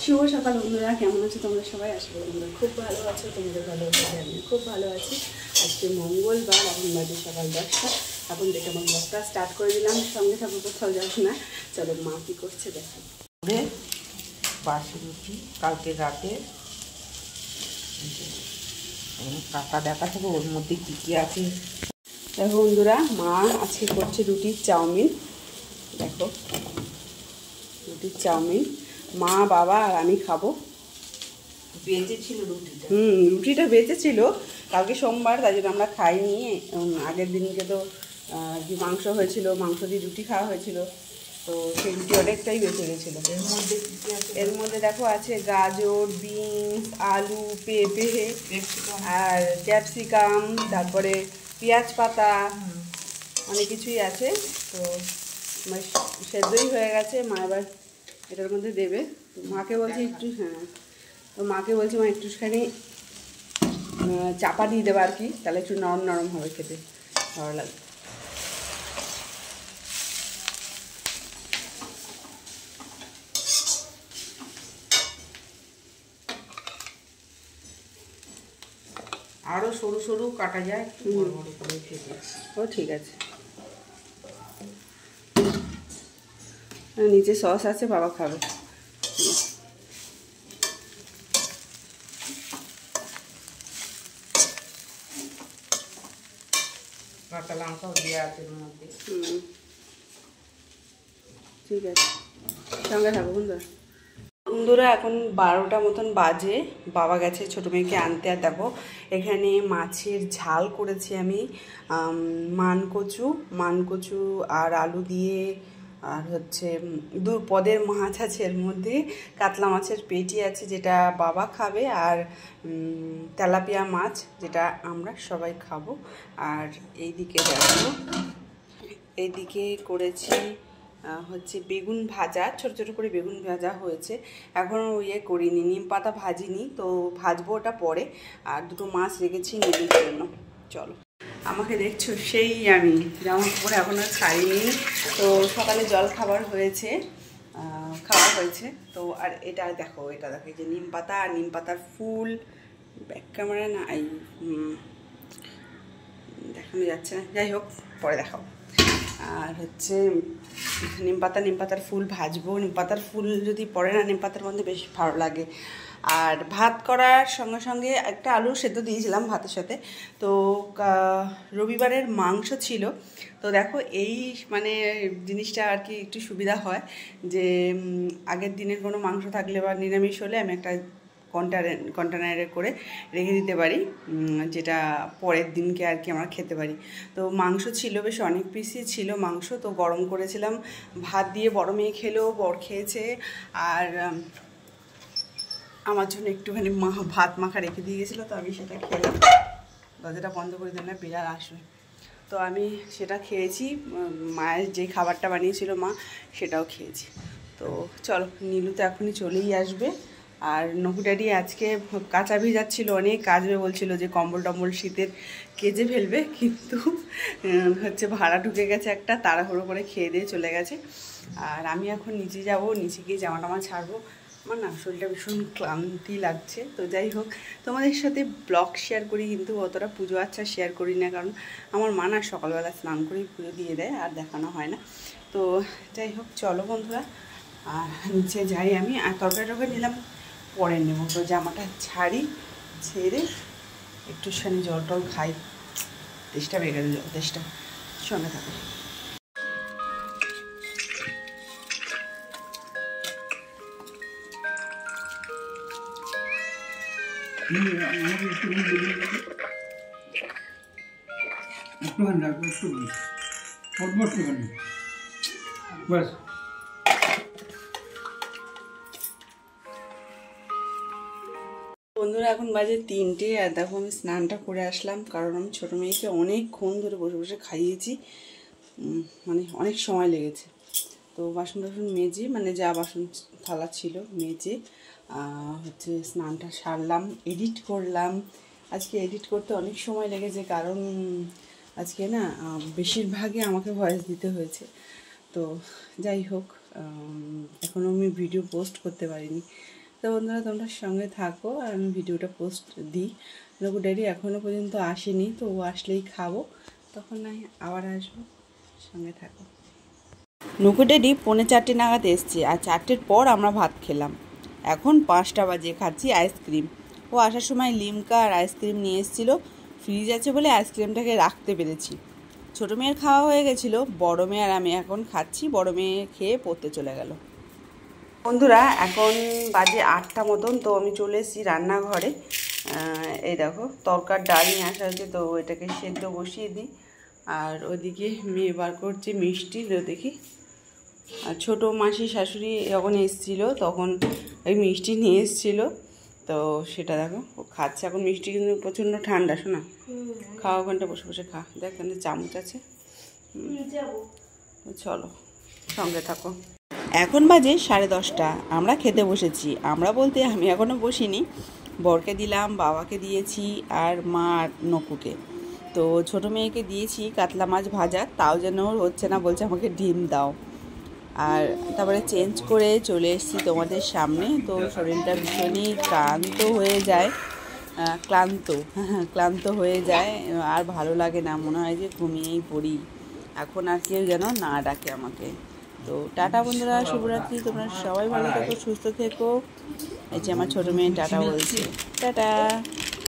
শুভ সকাল বন্ধুরা, কেমন আছো তোমরা সবাই? আশা করি তোমরা খুব ভালো আছো। তোমাদের ভালো আছে, আমি খুব ভালো আছি। আজকে মঙ্গলবার, এখন বাজে সকাল 10টা। এখন থেকে আমার ব্লগটা স্টার্ট করে দিলাম। সঙ্গে থাকবো, কোথাও যাবো না। চলো মা কী করছে দেখো। বাসি রুটি কালকে রাতে কাকা দেখা থেকে ওর মধ্যে কী কী আছে দেখো বন্ধুরা, মা আজকে করছে রুটির চাউমিন। দেখো রুটির চাউমিন মা, বাবা আর আমি খাবো। বেঁচেছিল রুটিটা। রুটিটা বেঁচেছিল কালকে সোমবার, তাই জন্য আমরা খাইনি। আগের দিনকে তো মাংস হয়েছিল, মাংস দিয়ে রুটি খাওয়া হয়েছিল, তো সেই রুটি অনেকটাই বেঁচে গেছিলো। এর মধ্যে দেখো আছে গাজর, বিনস, আলু, পেঁপে আর ক্যাপসিকাম, তারপরে পেঁয়াজ পাতা, অনেক কিছুই আছে। তো সেদ্ধই হয়ে গেছে, মা এবার এটার মধ্যে দেবে। তো মাকে বলছি একটু, তো মাকে বলছি মা একটুখানি চাপা দিয়ে দেবো আর কি, তাহলে একটু নরম নরম হবে, খেতে ভালো লাগবে। আরও সরু সরু কাটা যায়, বড় বড় করে খেতে। ও ঠিক আছে, নিচে সস আছে, বাবা খাবে। কাঁচা লঙ্কাও দেওয়া আছে এর মধ্যে। ঠিক আছে, সঙ্গে থাকো বন্ধুরা। বন্ধুরা এখন 12টা মতন বাজে, বাবা গেছে ছোটো মেয়েকে আনতে। আর দেখো এখানে মাছের ঝাল করেছি আমি, মানকচু আর আলু দিয়ে, আর হচ্ছে 2 পদের মাছ আছে, এর মধ্যে কাতলা মাছের পেটি আছে যেটা বাবা খাবে, আর তেলাপিয়া মাছ যেটা আমরা সবাই খাবো। আর এইদিকে দেখো, এইদিকে করেছি হচ্ছে বেগুন ভাজা, ছোট ছোট করে বেগুন ভাজা হয়েছে। এখনও ইয়ে করিনি, নিম পাতা ভাজিনি, তো ভাজবো ওটা পরে। আর 2টো মাছ রেখেছি নিমের জন্য। চলো, আমাকে দেখছো সেই আমি জামা কাপড় এখনও ছাড়িনি। তো সকালে জল খাবার হয়েছে, খাওয়া হয়েছে। তো আর এটা দেখো এই যে নিম পাতা আর নিম পাতার ফুল, ব্যাক ক্যামেরা না এই দেখানো যাচ্ছে না, যাই হোক পরে দেখাও। আর হচ্ছে নিম পাতার ফুল ভাজবো। নিম পাতার ফুল যদি পড়ে না, নিম পাতার মধ্যে বেশ ভালো লাগে। আর ভাত করার সঙ্গে সঙ্গে একটা আলু সেদ্ধ দিয়েছিলাম ভাতের সাথে। তো রবিবারের মাংস ছিল, তো দেখো এই মানে জিনিসটা আর কি একটু সুবিধা হয় যে আগের দিনের কোনো মাংস থাকলে বা নিরামিষ হলে আমি একটা কন্টেনারে করে রেখে দিতে পারি, যেটা পরের দিনকে আর কি আমরা খেতে পারি। তো মাংস ছিল, বেশ অনেক পিসই ছিল মাংস। তো গরম করেছিলাম ভাত দিয়ে, বড় মেয়ে খেলো, বর খেয়েছে। আর আমার জন্য একটুখানি ভাত মাখা রেখে দিয়ে গেছিলো, তো আমি সেটা খেলাম। দরজাটা বন্ধ করে দিলে বিড়াল আসবে। তো আমি সেটা খেয়েছি, মায়ের যে খাবারটা বানিয়েছিল মা সেটাও খেয়েছি। তো চলো, নীলু তো এখনই চলেই আসবে। আর নকু ড্যাডি আজকে কাঁচা ভিজাচ্ছিল, অনেক কাজবে বলছিল যে কম্বল টম্বল শীতের কেজে ফেলবে, কিন্তু হচ্ছে ভাড়া ঢুকে গেছে একটা, তাড়াহুড়ো করে খেয়ে দিয়ে চলে গেছে। আর আমি এখন নিচে যাব, নিচে গিয়ে জামা টামা ছাড়বো। আমার না শরীরটা ভীষণ ক্লান্তি লাগছে। তো যাই হোক, তোমাদের সাথে ব্লগ শেয়ার করি, কিন্তু অতটা পুজো আচ্ছা শেয়ার করি না, কারণ আমার মা না সকালবেলা স্নান করেই পুজো দিয়ে দেয়, আর দেখানো হয় না। তো যাই হোক চলো বন্ধুরা, আর নিচে যাই আমি। আর তরকারি নিলাম পরে নেব। তো জামাটা ছাড়ি, ছেড়ে একটুখানি জল টল খাই, তেষ্টা পেয়ে গেল, তেষ্টা। সঙ্গে থাকো। बस বন্ধুরা এখন বাজে 3টে। আর দেখো আমি স্নানটা করে আসলাম, কারণ আমি ছোটো মেয়েকে অনেকক্ষণ ধরে বসে বসে খাইয়েছি, মানে অনেক সময় লেগেছে। তো বাসন টাসন মেজে, মানে যা বাসন থালা ছিল মেজে হচ্ছে স্নানটা সারলাম, এডিট করলাম। আজকে এডিট করতে অনেক সময় লেগেছে, কারণ আজকে না বেশিরভাগই আমাকে ভয়েস দিতে হয়েছে। তো যাই হোক, এখনও আমি ভিডিও পোস্ট করতে পারিনি। তো বন্ধুরা তোমরা সঙ্গে থাকো আর আমি ভিডিওটা পোস্ট দিই। নকু ড্যাডি এখনও পর্যন্ত আসেনি, তো ও আসলেই খাবো, তখন নাই আবার আসবো, সঙ্গে থাকো। নকু ড্যাডি 4:45 নাগাদ এসছে, আর 4টের পর আমরা ভাত খেলাম। এখন 5টা বাজে, খাচ্ছি আইসক্রিম। ও আসার সময় লিমকা আর আইসক্রিম নিয়ে এসেছিলো, ফ্রিজ আছে বলে আইসক্রিমটাকে রাখতে পেরেছি। ছোটো মেয়ের খাওয়া হয়ে গেছিলো, বড়ো মেয়ে আর আমি এখন খাচ্ছি। বড়ো মেয়ে খেয়ে পড়তে চলে গেল। বন্ধুরা এখন বাজে 8টা মতন, তো আমি চলে এসেছি রান্নাঘরে। এই দেখো তরকার ডাল নিয়ে আসা হয়েছে, তো এটাকে সেদ্ধ বসিয়ে দিই। আর ওদিকে মেয়ে বার করছে মিষ্টি, তো দেখি। আর ছোটো মাসি শাশুড়ি যখন এসেছিলো তখন ওই মিষ্টি নিয়ে এসেছিলো, তো সেটা দেখো ও খাচ্ছে এখন। মিষ্টি কিন্তু প্রচণ্ড ঠান্ডা, শোনা খাওয়া, ওখানটা বসে বসে খা। দেখ এখানে চামচ আছে। চলো সঙ্গে থাকো। এখন বাজে 10:30, আমরা খেতে বসেছি। আমরা বলতে আমি এখনও বসিনি, বরকে দিলাম, বাবাকে দিয়েছি আর মা আর নকুকে। তো ছোটো মেয়েকে দিয়েছি কাতলা মাছ ভাজা, তাও যেন ওর হচ্ছে না, বলছে আমাকে ডিম দাও। আর তারপরে চেঞ্জ করে চলে এসেছি তোমাদের সামনে। তো শরীরটা ভীষণই ক্লান্ত হয়ে যায়, ক্লান্ত হয়ে যায়, আর ভালো লাগে না, মনে হয় যে ঘুমিয়েই পড়ি। এখন আর কেউ যেন না ডাকে আমাকে। তো টাটা বন্ধুরা, শুভরাত্রি, তোমরা সবাই ভালো থেকো, সুস্থ থেকো। এই যে আমার ছোটো মেয়ে টাটা বলছে, টাটা।